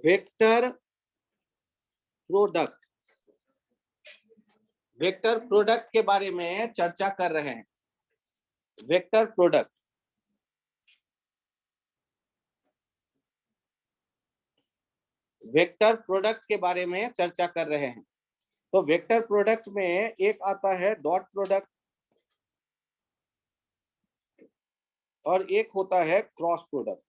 Vector product, vector product के बारे में चर्चा कर रहे हैं। वेक्टर प्रोडक्ट, वेक्टर प्रोडक्ट के बारे में चर्चा कर रहे हैं। तो वेक्टर प्रोडक्ट में एक आता है डॉट प्रोडक्ट और एक होता है क्रॉस प्रोडक्ट।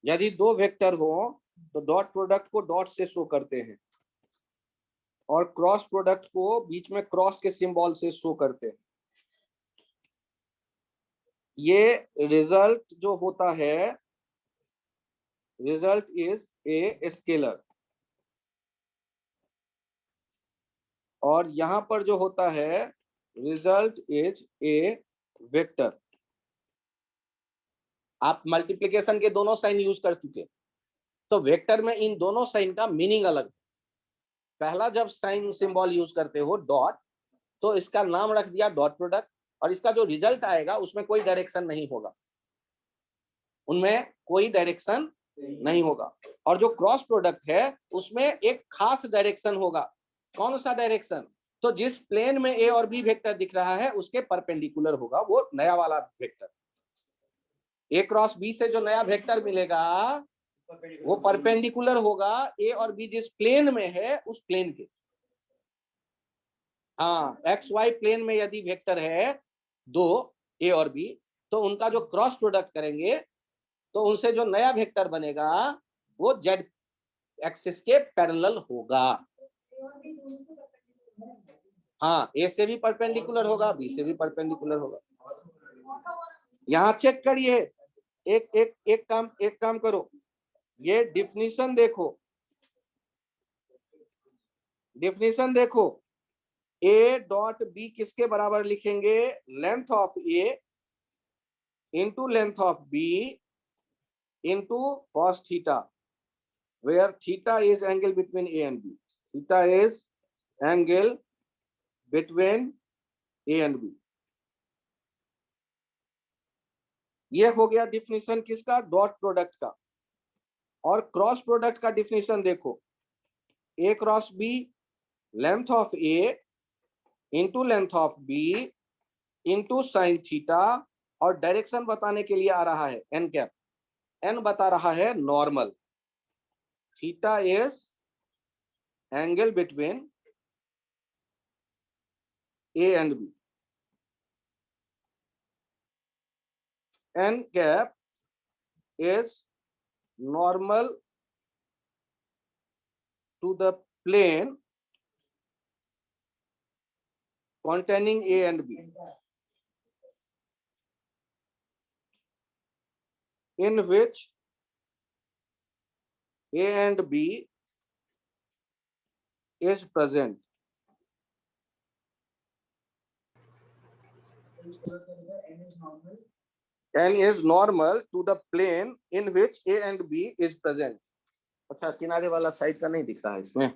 यदि दो वेक्टर हो तो डॉट प्रोडक्ट को डॉट से शो करते हैं और क्रॉस प्रोडक्ट को बीच में क्रॉस के सिंबल से शो करते हैं। ये रिजल्ट जो होता है, रिजल्ट इज ए स्केलर, और यहां पर जो होता है रिजल्ट इज ए वेक्टर। आप मल्टीप्लिकेशन के दोनों साइन यूज कर चुके, तो वेक्टर में इन दोनों साइन का मीनिंग अलग। पहला जब साइन सिंबल यूज करते हो डॉट, तो इसका नाम रख दिया डॉट प्रोडक्ट, और इसका जो रिजल्ट आएगा उसमें कोई डायरेक्शन नहीं होगा, उनमें कोई डायरेक्शन नहीं होगा। और जो क्रॉस प्रोडक्ट है उसमें एक खास डायरेक्शन होगा। कौन सा डायरेक्शन? तो जिस प्लेन में ए और बी वेक्टर दिख रहा है उसके परपेंडिकुलर होगा वो नया वाला वेक्टर। ए क्रॉस बी से जो नया वेक्टर मिलेगा वो परपेंडिकुलर होगा ए और बी जिस प्लेन में है उस प्लेन के। हाँ, एक्स वाई प्लेन में यदि वेक्टर है दो, ए और बी, तो उनका जो क्रॉस प्रोडक्ट करेंगे तो उनसे जो नया वेक्टर बनेगा वो जेड एक्सिस के पैरेलल होगा। हाँ, ए से भी परपेंडिकुलर होगा, बी से भी परपेंडिकुलर होगा। यहाँ चेक करिए, एक काम करो, ये डिफिनीशन देखो, डिफिनीशन देखो। ए डॉट बी किसके बराबर लिखेंगे? Length of A into length of B into cos theta, where theta is angle between A and B. Theta is angle between A and B. ये हो गया डिफिनीशन किसका? डॉट प्रोडक्ट का। और क्रॉस प्रोडक्ट का डिफिनीशन देखो, A cross B, length of A into length of B into sine theta, और direction बताने के लिए आ रहा है एन कैप। एन बता रहा है normal, theta is angle between A and B. N cap is normal to the plane containing A and B, in which A and B is present. N is normal to the plane in which A and B is present. अच्छा, किनारे वाला side का नहीं दिख रहा है इसमें।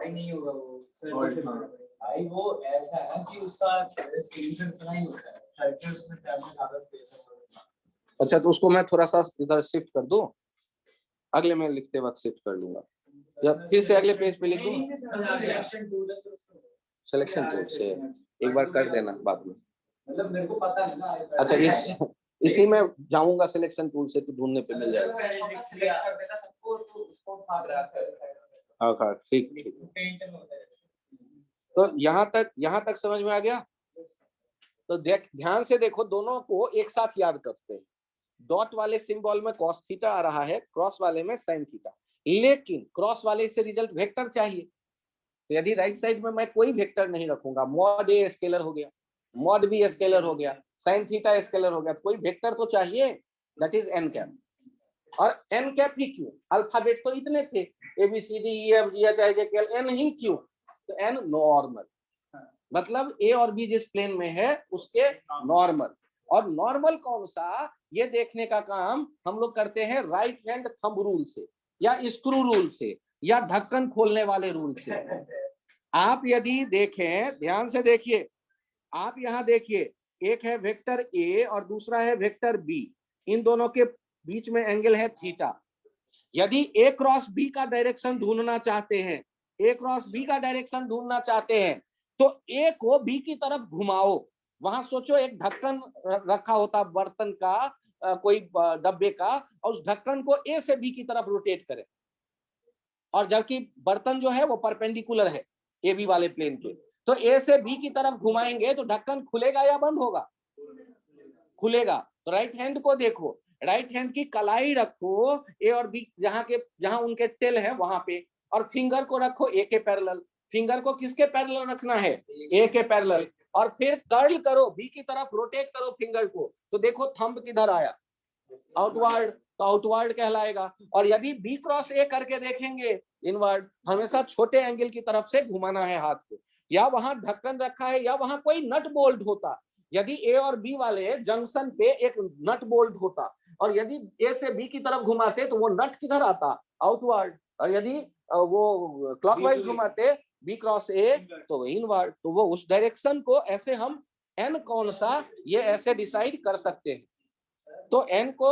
नहीं होगा वो ऐसा है कि उसका इतना ही होता है। अच्छा, तो उसको मैं थोड़ा सा इधर शिफ्ट कर दूं, अगले में लिखते वक्त शिफ्ट कर लूंगा, या फिर से अगले पेज पे लिख दूं। सिलेक्शन टूल से एक बार कर देना बाद में, मतलब मेरे को पता है ना। अच्छा, इसी में जाऊंगा सिलेक्शन टूल से, तो ढूंढने पे मिल जाएगा। हाँ, ठीक। तो यहाँ तक समझ में आ गया? तो ध्यान से देखो, दोनों को एक साथ याद करते हैं। डॉट वाले सिंबल में कॉस थीटा आ रहा है, क्रॉस वाले में साइन थीटा, लेकिन क्रॉस वाले से रिजल्ट वेक्टर चाहिए। तो यदि राइट साइड में मैं कोई वेक्टर नहीं रखूंगा, मॉड ए स्केलर हो गया, मॉड बी स्केलर हो गया, साइन थीटा स्केलर हो गया, तो कोई वेक्टर तो चाहिए, दैट इज एन कैप। और एन कैप ही क्यों? अल्फाबेट तो इतने थे, A B C D E F G H I J K L, N ही क्यों? तो एन नॉर्मल, मतलब ए और बी जिस प्लेन में है उसके नॉर्मल। और नॉर्मल कौन सा, ये देखने का काम हम लोग करते हैं राइट हैंड थंब रूल से, या स्क्रू रूल से, या ढक्कन खोलने वाले रूल से। आप यदि देखें, ध्यान से देखिए, आप यहां देखिए, एक है वेक्टर ए और दूसरा है वेक्टर बी, इन दोनों के बीच में एंगल है थीटा। यदि ए क्रॉस बी का डायरेक्शन ढूंढना चाहते हैं, ए क्रॉस बी का डायरेक्शन ढूंढना चाहते हैं, तो ए को बी की तरफ घुमाओ। वहां सोचो एक ढक्कन रखा होता बर्तन का, कोई डब्बे का, और उस ढक्कन को ए से बी की तरफ रोटेट करें, और जबकि बर्तन जो है वो परपेंडिकुलर है ए बी वाले प्लेन के, तो ए से बी की तरफ घुमाएंगे तो ढक्कन खुलेगा या बंद होगा? खुलेगा। तो राइट हैंड को देखो, राइट हैंड की कलाई रखो ए और बी जहां उनके टेल है वहां पे, और फिंगर को रखो ए के पैरेलल। फिंगर को किसके पैरेलल रखना है? ए के पैरेलल। और फिर कर्ल करो, बी की तरफ रोटेट करो फिंगर को, तो देखो थंब किधर आया? आउटवर्ड, तो आउटवर्ड कहलाएगा। और यदि बी क्रॉस ए करके देखेंगे इनवर्ड, हमेशा छोटे एंगल की तरफ से घुमाना है हाथ को, या वहां ढक्कन रखा है या वहां कोई नट बोल्ट होता, यदि ए और बी वाले जंक्शन पे एक नट बोल्ट होता, और यदि ए से बी की तरफ घुमाते तो वो नट किधर आता? आउटवर्ड। और यदि वो क्लॉकवाइज घुमाते बी क्रॉस ए तो इनवर्ड। तो वो उस डायरेक्शन को ऐसे हम एन कौन सा, ये ऐसे डिसाइड कर सकते हैं। तो एन को,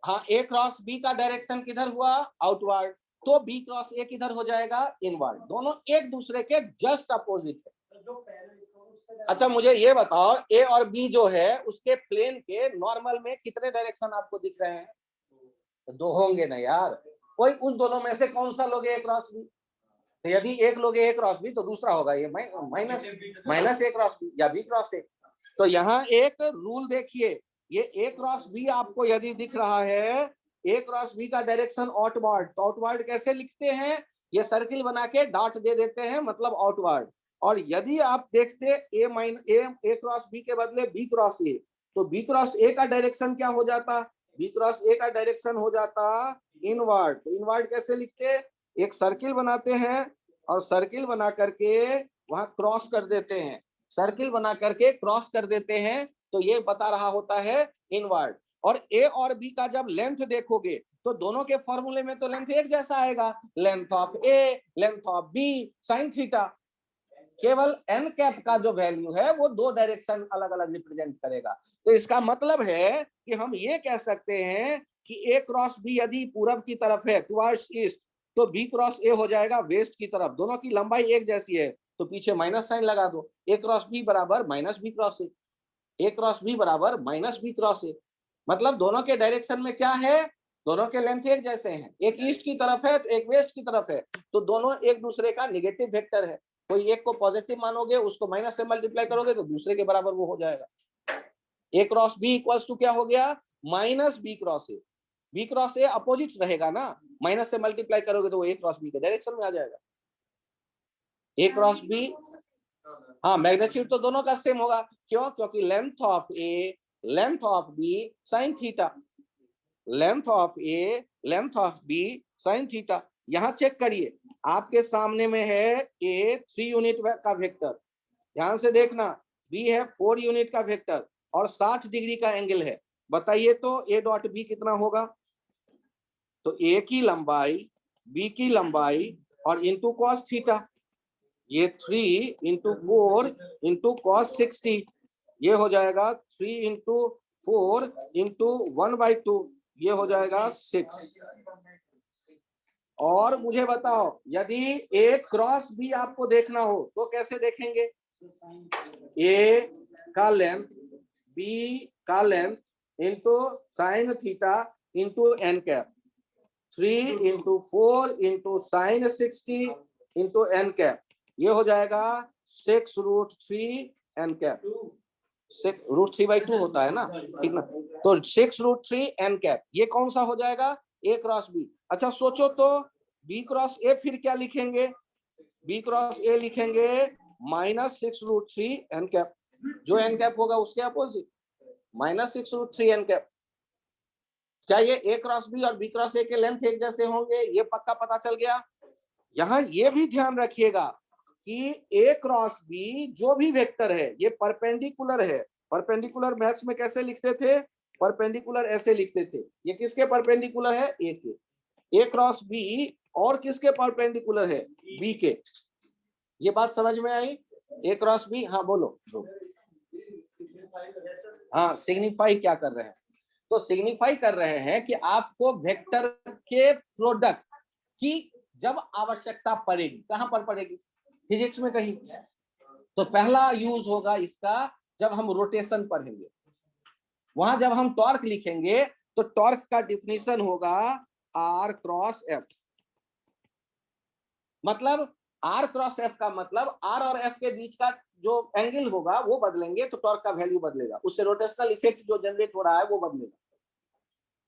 हाँ, ए क्रॉस बी का डायरेक्शन किधर हुआ? आउटवर्ड। तो बी क्रॉस ए किधर हो जाएगा? इनवर्ड। दोनों एक दूसरे के जस्ट अपोजिट है। अच्छा मुझे ये बताओ, ए और बी जो है उसके प्लेन के नॉर्मल में कितने डायरेक्शन आपको दिख रहे हैं? दो होंगे ना यार। कोई उन दोनों में से कौन सा लोगे ए क्रॉस बी? तो यदि एक लोगे ए क्रॉस बी तो दूसरा होगा ये माइनस ए क्रॉस बी या बी क्रॉस ए। तो यहाँ एक रूल देखिए, ये ए क्रॉस बी आपको यदि दिख रहा है, ए क्रॉस बी का डायरेक्शन आउटवर्ड, तो आउटवर्ड कैसे लिखते हैं? ये सर्किल बना के डॉट दे देते हैं, मतलब आउटवर्ड। और यदि आप देखते ए क्रॉस बी के बदले बी क्रॉस ए, तो बी क्रॉस ए का डायरेक्शन क्या हो जाता? बी क्रॉस ए का डायरेक्शन हो जाता इनवर्ड। तो इनवर्ड कैसे लिखते? एक सर्किल बनाते हैं और सर्किल बना करके वहां क्रॉस कर देते हैं, सर्किल बना करके क्रॉस कर देते हैं, तो ये बता रहा होता है इनवर्ड। और ए और बी का जब लेंथ देखोगे तो दोनों के फॉर्मूले में तो लेंथ एक जैसा आएगा, length of A length of B sine theta. केवल एन कैप का जो वैल्यू है वो दो डायरेक्शन अलग अलग रिप्रेजेंट करेगा। तो इसका मतलब है कि हम ये कह सकते हैं कि ए क्रॉस बी यदि पूरब की तरफ है टुवर्ड्स ईस्ट, तो बी क्रॉस ए हो जाएगा वेस्ट की तरफ। दोनों की लंबाई एक जैसी है तो पीछे माइनस साइन लगा दो, ए क्रॉस बी बराबर minus B cross A, A cross B बराबर माइनस बी क्रॉस ए। मतलब दोनों के डायरेक्शन में क्या है? दोनों के लेंथ एक जैसे हैं, एक ईस्ट की तरफ है तो एक वेस्ट की तरफ है, तो दोनों एक दूसरे का निगेटिव वेक्टर है। कोई एक को पॉजिटिव मानोगे, उसको माइनस से मल्टीप्लाई करोगे तो दूसरे के बराबर वो हो जाएगा। A cross B equals to क्या हो गया? Minus B cross A. B cross A opposite रहेगा ना, माइनस से मल्टीप्लाई करोगे तो वो ए क्रॉस बी के डायरेक्शन में आ जाएगा। ए क्रॉस बी, हाँ, मैग्नीट्यूड तो दोनों का सेम होगा। क्यों? क्योंकि length of A length of B sine theta, length of A length of B sine theta. यहां चेक करिए, आपके सामने में है ए 3 यूनिट का वेक्टर, ध्यान से देखना, बी है 4 यूनिट का वेक्टर और 60 डिग्री का एंगल है। बताइए तो ए डॉट बी कितना होगा? तो ए की लंबाई, बी की लंबाई और इंटू कॉस थीटा, ये 3 इंटू 4 इंटू कॉस 60, ये हो जाएगा 3 इंटू 4 इंटू 1/2, ये हो जाएगा 6। और मुझे बताओ, यदि ए क्रॉस बी आपको देखना हो तो कैसे देखेंगे? ए का लेंथ बी का length into sine theta into N cap, 3 into 4 into sine 60 into N cap, ये हो जाएगा 6√3 एन कैप। 6√3/2 होता है ना, ठीक ना? तो 6√3 एन कैप, ये कौन सा हो जाएगा? A cross B. अच्छा सोचो तो बी क्रॉस ए फिर क्या लिखेंगे? बी क्रॉस ए लिखेंगे माइनस 6√3 एन कैप, जो एन कैप होगा उसके अपोजिट, माइनस 6√3 एन कैप। क्या ये ए क्रॉस बी और बी क्रॉस ए के लेंथ एक जैसे होंगे? ये पक्का पता चल गया। यहाँ ये भी ध्यान रखिएगा कि ए क्रॉस बी जो भी वेक्टर है ये परपेंडिकुलर है। परपेंडिकुलर मैथ्स में कैसे लिखते थे? परपेंडिकुलर ऐसे लिखते थे, ये किसके परपेंडिकुलर है? ए के। ए क्रॉस बी और किसके परपेंडिकुलर है? बी के। ये बात समझ में आई? ए क्रॉस बी, हाँ बोलो। हाँ, सिग्निफाई क्या कर रहे हैं? तो सिग्निफाई कर रहे हैं कि आपको वेक्टर के प्रोडक्ट की जब आवश्यकता पड़ेगी, कहां पर पड़ेगी? फिजिक्स में कहीं। तो पहला यूज होगा इसका जब हम रोटेशन पढ़ेंगे, वहां जब हम टॉर्क लिखेंगे तो टॉर्क का डिफिनीशन होगा आर क्रॉस एफ। मतलब आर क्रॉस एफ का मतलब आर और एफ के बीच का जो एंगल होगा वो बदलेंगे तो टॉर्क का वैल्यू बदलेगा, उससे रोटेशनल इफेक्ट जो जनरेट हो रहा है वो बदलेगा।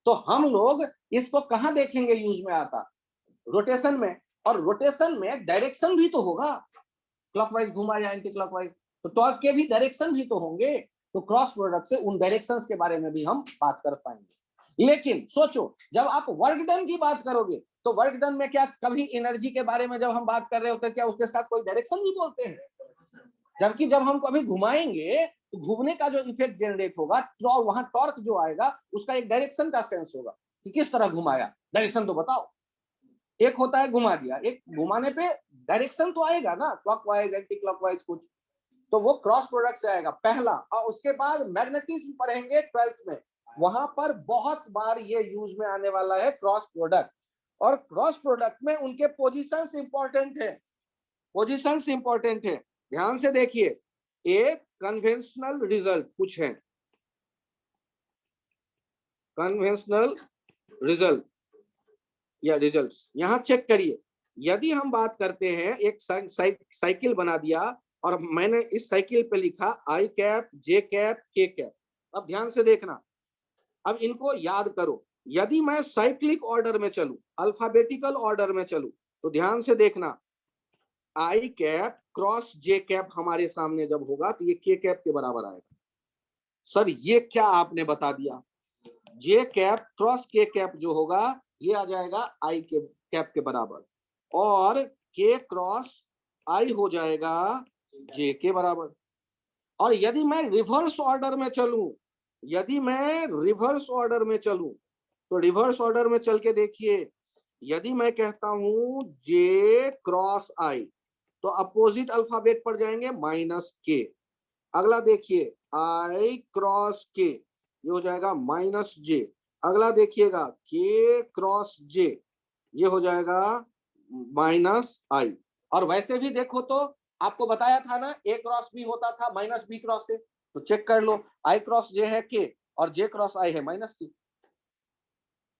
तो हम लोग इसको कहां देखेंगे यूज में आता? रोटेशन में। और रोटेशन में डायरेक्शन भी तो होगा, क्लॉकवाइज घुमा या एंटी क्लॉकवाइज, तो टॉर्क के भी डायरेक्शन भी तो होंगे। तो क्रॉस प्रोडक्ट से उन डायरेक्शंस के बारे में भी हम बात कर पाएंगे। लेकिन सोचो, जब आप वर्क डन की बात करोगे तो वर्क डन में क्या कभी एनर्जी के बारे में जब हम बात कर रहे होते हैं क्या उसके साथ कोई डायरेक्शन भी बोलते हैं? जबकि जब हम कभी घुमाएंगे तो घूमने का जो इफेक्ट जनरेट होगा तो वहां टॉर्क जो आएगा उसका एक डायरेक्शन का सेंस होगा कि किस तरह घुमाया, डायरेक्शन तो बताओ। एक होता है घुमा दिया, एक घुमाने पे डायरेक्शन तो आएगा ना, क्लॉकवाइज एंटी क्लॉकवाइज कुछ, तो वो क्रॉस प्रोडक्ट से आएगा पहला। और उसके बाद मैग्नेटिज्म पढ़ेंगे 12th में, वहां पर बहुत बार ये यूज में आने वाला है क्रॉस प्रोडक्ट। और क्रॉस प्रोडक्ट में उनके पोजीशंस इंपॉर्टेंट है, पोजीशंस इंपॉर्टेंट है। ध्यान से देखिए, एक कन्वेंशनल रिजल्ट कुछ है, कन्वेंशनल रिजल्ट या रिजल्ट्स, यहां चेक करिए। यदि हम बात करते हैं, एक साइकिल बना दिया और मैंने इस साइकिल पे लिखा आई कैप जे कैप के कैप। अब ध्यान से देखना, अब इनको याद करो। यदि मैं साइक्लिक ऑर्डर में चलूं, अल्फाबेटिकल ऑर्डर में चलूं, तो ध्यान से देखना, आई कैप क्रॉस जे कैप हमारे सामने जब होगा तो ये के कैप के बराबर आएगा। सर ये क्या आपने बता दिया? जे कैप क्रॉस के कैप जो होगा ये आ जाएगा आई के कैप के बराबर, और के क्रॉस आई हो जाएगा जे के बराबर। और यदि मैं रिवर्स ऑर्डर में चलूं, यदि मैं रिवर्स ऑर्डर में चलूं, तो रिवर्स ऑर्डर में चल के देखिए, यदि मैं कहता हूं जे क्रॉस आई तो अपोजिट अल्फाबेट पर जाएंगे माइनस के। अगला देखिए आई क्रॉस के, ये हो जाएगा माइनस जे। अगला देखिएगा के क्रॉस जे, ये हो जाएगा माइनस आई। और वैसे भी देखो तो आपको बताया था ना ए क्रॉस बी होता था माइनस बी क्रॉस से, तो चेक कर लो, आई क्रॉस जे है के और जे क्रॉस आई है माइनस के,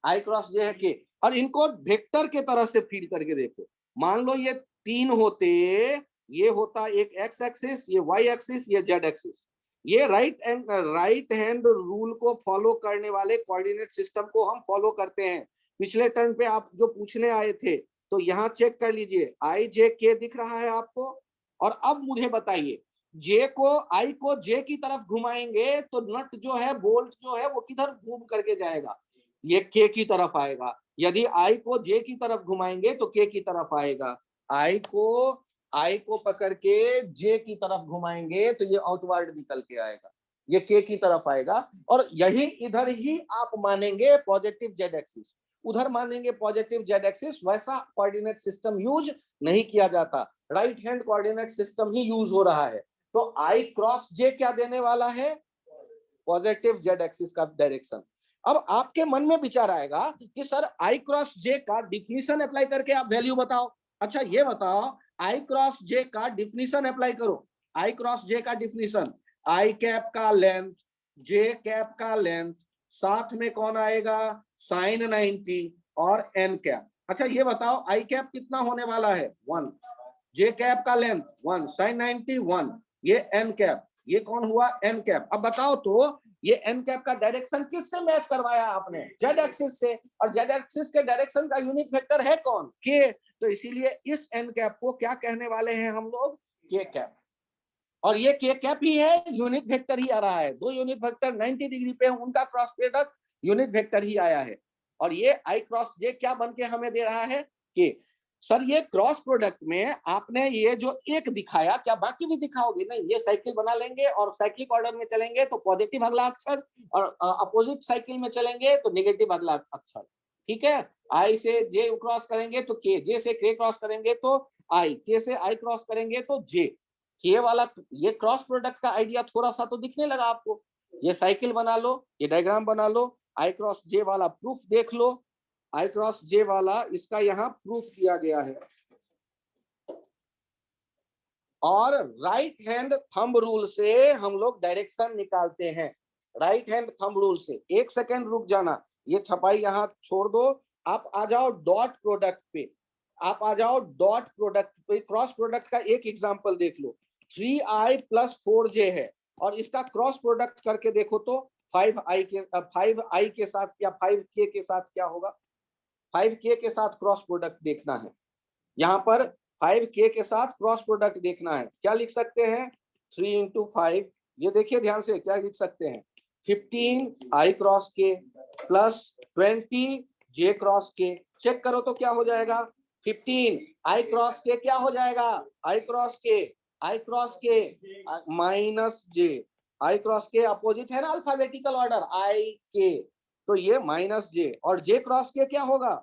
आई क्रॉस जे है के। और इनको वेक्टर के तरह से फीड करके देखो, मान लो ये तीन होते, ये होता एक एक्स एक्सिस, ये वाई एक्सिस, ये जेड एक्सिस। ये राइट हैंड रूल को फॉलो करने वाले कोऑर्डिनेट सिस्टम को हम फॉलो करते हैं। पिछले टर्न पे आप जो पूछने आए थे, तो यहाँ चेक कर लीजिए, आई जे के दिख रहा है आपको। और अब मुझे बताइए, जे को आई को जे की तरफ घुमाएंगे तो नट जो है, बोल्ट जो है, वो किधर घूम करके जाएगा? ये के की तरफ आएगा। यदि आई को जे की तरफ घुमाएंगे तो के की तरफ आएगा। आई को पकड़ के जे की तरफ घुमाएंगे तो ये आउटवर्ड निकल के आएगा, ये के की तरफ आएगा। और यही इधर ही आप मानेंगे पॉजिटिव जेड एक्सिस, उधर मानेंगे पॉजिटिव जेड एक्सिस। वैसा कोऑर्डिनेट सिस्टम यूज नहीं किया जाता, राइट हैंड कोऑर्डिनेट सिस्टम ही यूज हो रहा है। तो आई क्रॉस जे क्या देने वाला है? पॉजिटिव जेड एक्सिस का डायरेक्शन। अब आपके मन में विचार आएगा कि सर आई क्रॉस जे का डिफिनीशन अप्लाई करके आप वैल्यू बताओ। अच्छा ये बताओ, आई क्रॉस जे का डिफिनीशन अप्लाई करो। आई क्रॉस जे का डिफिनीशन, आई कैप का लेंथ, जे कैप का लेंथ, साथ में कौन आएगा? साइन 90 और एन कैप। अच्छा ये बताओ, आई कैप कितना होने वाला है? 1, जे कैप का लेंथ 1, साइन 90 1, ये एन कैप, ये कौन हुआ? N cap. अब बताओ तो ये एन कैप का डायरेक्शन किससे मैच करवाया आपने? जेड एक्सिस से। और जेड एक्सिस के डायरेक्शन का यूनिट वेक्टर है कौन? के। तो इसीलिए इस एन कैप को क्या कहने वाले हैं हम लोग? के कैप। और ये के कैप ही है, यूनिट वेक्टर ही आ रहा है। दो यूनिट वेक्टर 90 डिग्री पे उनका क्रॉस प्रोडक्ट यूनिट वेक्टर ही आया है। और ये आई क्रॉस जे क्या बन के हमें दे रहा है? के। सर ये क्रॉस प्रोडक्ट में आपने ये जो एक दिखाया, क्या बाकी भी दिखाओगे? नहीं, ये साइकिल बना लेंगे और साइक्लिक ऑर्डर में चलेंगे तो पॉजिटिव अगला अक्षर, और अपोजिट साइकिल में चलेंगे तो नेगेटिव अगला अक्षर। ठीक है, आई से जे क्रॉस करेंगे तो के, जे से के क्रॉस करेंगे तो आई, के से आई क्रॉस करेंगे तो जे। के वाला, ये क्रॉस प्रोडक्ट का आइडिया थोड़ा सा तो दिखने लगा आपको। ये साइकिल बना लो, ये डायग्राम बना लो, आई क्रॉस जे वाला प्रूफ देख लो, आई क्रॉस जे वाला इसका यहाँ प्रूफ दिया गया है। और राइट हैंड थंब रूल से हम लोग डायरेक्शन निकालते हैं, राइट हैंड थंब रूल से। एक सेकेंड रुक जाना, ये छपाई यहाँ छोड़ दो, आप आ जाओ डॉट प्रोडक्ट पे, आप आ जाओ डॉट प्रोडक्ट पे। क्रॉस प्रोडक्ट का एक एग्जांपल देख लो, 3i + 4j है, और इसका क्रॉस प्रोडक्ट करके देखो तो 5i के साथ या 5k के साथ क्या होगा। 5k के साथ क्रॉस प्रोडक्ट देखना है, यहाँ पर 5k के साथ क्रॉस प्रोडक्ट देखना है। क्या लिख सकते हैं, 3 × 5, ये देखिए ध्यान से क्या लिख सकते हैं, 15i cross k + 20j cross k। Check करो तो क्या हो जाएगा, 15i क्रॉस k क्या हो जाएगा, i cross k -j, i cross k opposite है ना अल्फाबेटिकल ऑर्डर i k, तो ये -j, और j क्रॉस k क्या होगा,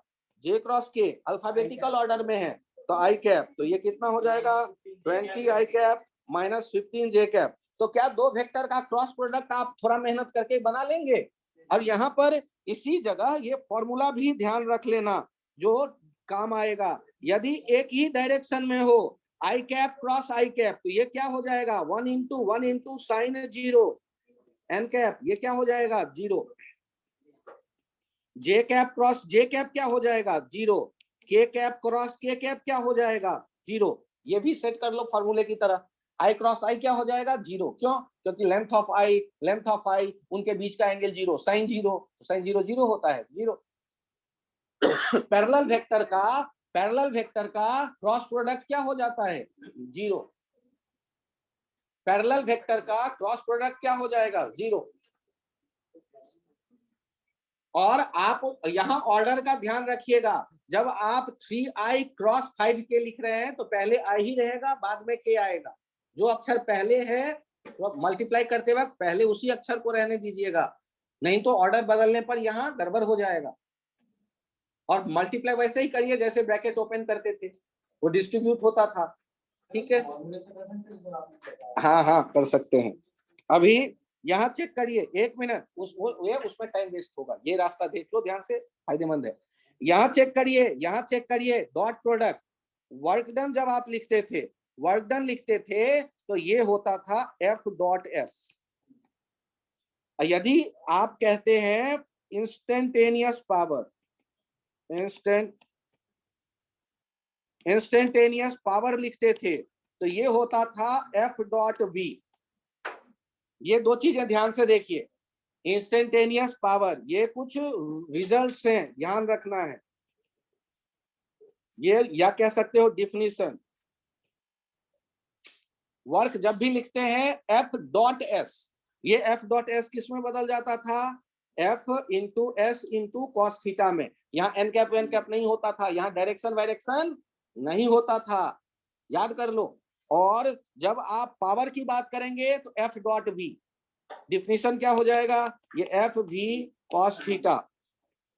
j cross k alphabetical order में है तो i कैप, तो ये कितना हो जाएगा 20i कैप - 15j कैप। तो क्या दो वेक्टर का क्रॉस प्रोडक्ट आप थोड़ा मेहनत करके बना लेंगे। अब यहाँ पर इसी जगह ये फॉर्मूला भी ध्यान रख लेना जो काम आएगा। यदि एक ही डायरेक्शन में हो आई कैप क्रॉस आई कैप, तो ये क्या हो जाएगा 1 × 1 × साइन 0 एन कैप, ये क्या हो जाएगा 0। जे कैप क्रॉस जे कैप क्या हो जाएगा 0, के कैप क्रॉस के कैप क्या हो जाएगा 0। ये भी सेट कर लो फॉर्मूले की तरह, आई क्रॉस आई क्या हो जाएगा 0, क्यों, क्योंकि लेंथ ऑफ आई उनके बीच का एंगल 0, साइन 0, साइन 0 0 होता है 0। पैरेलल वेक्टर का क्रॉस प्रोडक्ट क्या हो जाता है 0, पैरेलल वेक्टर का क्रॉस प्रोडक्ट क्या हो जाएगा 0। और आप यहाँ ऑर्डर का ध्यान रखिएगा, जब आप 3i क्रॉस 5k लिख रहे हैं तो पहले i ही रहेगा, बाद में k आएगा। जो अक्षर पहले है तो मल्टीप्लाई करते वक्त पहले उसी अक्षर को रहने दीजिएगा, नहीं तो ऑर्डर बदलने पर यहाँ गड़बड़ हो जाएगा। और मल्टीप्लाई वैसे ही करिए जैसे ब्रैकेट ओपन करते थे, वो डिस्ट्रीब्यूट होता था, ठीक है। हाँ हाँ कर सकते हैं। अभी यहाँ चेक करिए, 1 मिनट, उसमें टाइम वेस्ट होगा, ये रास्ता देख लो ध्यान से, फायदेमंद है। यहाँ चेक करिए डॉट प्रोडक्ट, वर्क डन जब आप लिखते थे तो ये होता था F.S। यदि आप कहते हैं इंस्टेंटेनियस पावर लिखते थे तो ये होता था F.V। ये दो चीजें ध्यान से देखिए, इंस्टेंटेनियस पावर, ये कुछ रिजल्ट्स हैं, ध्यान रखना है। ये या कह सकते हो डिफिनीशन। वर्क जब भी लिखते हैं F.S, ये F.S किस में बदल जाता था, F × S × cos थीटा में। यहाँ n कैप नहीं होता था, यहाँ डायरेक्शन नहीं होता था, याद कर लो। और जब आप पावर की बात करेंगे तो F.V, डिफिनीशन क्या हो जाएगा, ये FV cos थीटा,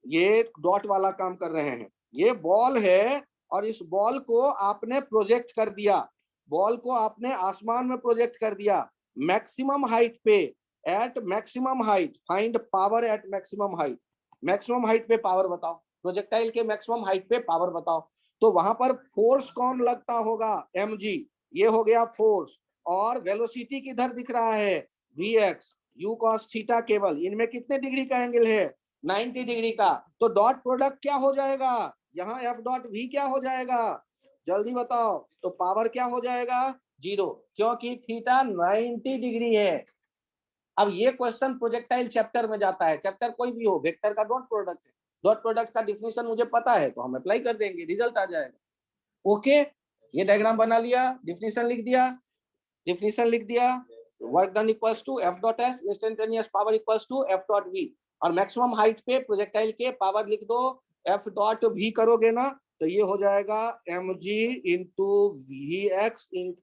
ये डॉट वाला काम कर रहे हैं। ये बॉल है और इस बॉल को आपने प्रोजेक्ट कर दिया, बॉल को आपने आसमान में प्रोजेक्ट कर दिया मैक्सिमम हाइट पे, at maximum height, find power at maximum height. Maximum height पे पावर बताओ, प्रोजेक्टाइल के मैक्सिमम हाइट पे पावर बताओ। तो वहां पर फोर्स कौन लगता होगा, mg, ये हो गया फोर्स। और वेलोसिटी किधर दिख रहा है, vx, u cos थीटा केवल, इनमें कितने डिग्री का एंगल है 90 डिग्री का। तो डॉट प्रोडक्ट क्या हो जाएगा, यहाँ F.V क्या हो जाएगा, जल्दी बताओ। तो पावर क्या हो जाएगा 0, क्योंकि थीटा 90 डिग्री है। अब ये क्वेश्चन प्रोजेक्टाइल चैप्टर में जाता है, चैप्टर कोई भी हो, वेक्टर का डॉट प्रोडक्ट है, डॉट प्रोडक्ट का डिफिनेशन मुझे पता है तो हम अप्लाई कर देंगे, रिजल्ट आ जाएगा। ओके, ये डायग्राम बना लिया, डिफिनेशन लिख दिया, work done equals to F.S, instantaneous power equals to F.V, और मैक्सिमम हाइट पे प्रोजेक्टाइल के पावर लिख दो, F.V करोगे ना तो ये हो जाएगा mg × Vx ×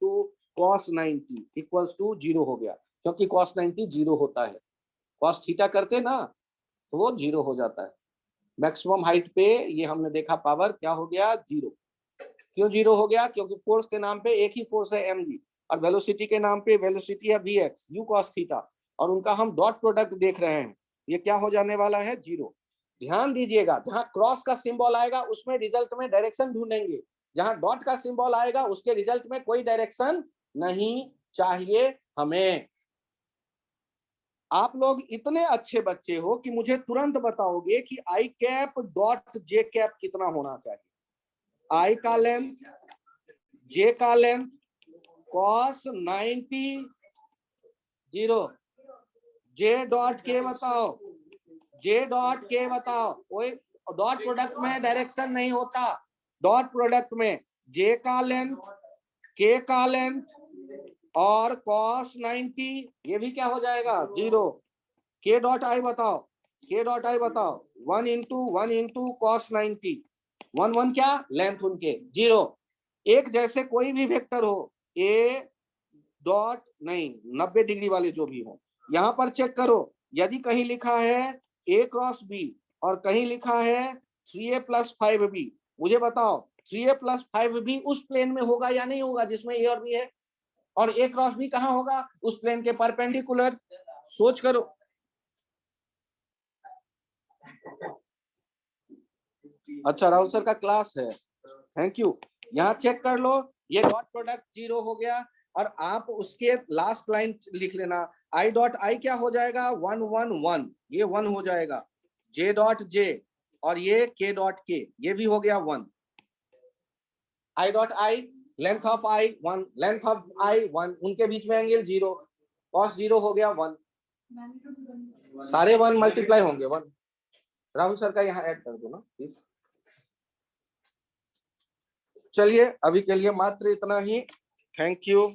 cos 90 equals to 0 हो गया, क्योंकि cos 90 0 होता है, cos थीटा करते ना तो वो 0 हो जाता है। मैक्सिमम हाइट पे ये हमने देखा पावर क्या हो गया 0। क्यों 0 हो गया, क्योंकि फोर्स के नाम पे एक ही फोर्स है mg, और वेलोसिटी के नाम पे वेलोसिटी है vx u cos थीटा, और उनका हम डॉट प्रोडक्ट देख रहे हैं, ये क्या हो जाने वाला है, 0। ध्यान दीजिएगा, जहां क्रॉस का सिंबल आएगा उसमें रिजल्ट में डायरेक्शन ढूंढेंगे, जहां डॉट का सिंबल आएगा उसके रिजल्ट में कोई डायरेक्शन नहीं चाहिए हमें। आप लोग इतने अच्छे बच्चे हो कि मुझे तुरंत बताओगे कि आई कैप डॉट जे कैप कितना होना चाहिए। आई का लेंथ, जे का लेंथ, कॉस 90 0, जे डॉट के बताओ, जे डॉट के बताओ। कोई डॉट प्रोडक्ट में डायरेक्शन नहीं होता, डॉट प्रोडक्ट में जे का लेंथ, के का लेंथ और कॉस 90, ये भी क्या हो जाएगा, 0। के डॉट आई बताओ, के डॉट आई बताओ, 1 इंटू कॉस 90, 1 क्या लेंथ उनके, 0। एक जैसे कोई भी वेक्टर हो, ए डॉट नहीं 90 डिग्री वाले जो भी हो, यहां पर चेक करो, यदि कहीं लिखा है a क्रॉस b और कहीं लिखा है 3a + 5b, मुझे बताओ 3a + 5b उस प्लेन में होगा या नहीं होगा जिसमें a और b है, और a क्रॉस b कहां होगा, उस प्लेन के परपेंडिकुलर। सोच करो। अच्छा, राहुल सर का क्लास है, थैंक यू। यहाँ चेक कर लो, ये डॉट प्रोडक्ट 0 हो गया, और आप उसके लास्ट लाइन लिख लेना, आई डॉट आई क्या हो जाएगा, 1 1 1, ये 1 हो जाएगा, जे डॉट जे और ये के डॉट के, ये भी हो गया 1। I dot I, length of I 1, length of I 1, उनके बीच में एंगल 0, कॉस 0 हो गया 1, सारे 1 मल्टीप्लाई होंगे 1। राहुल सर का यहाँ ऐड कर दो ना प्लीज। चलिए अभी के लिए मात्र इतना ही, थैंक यू।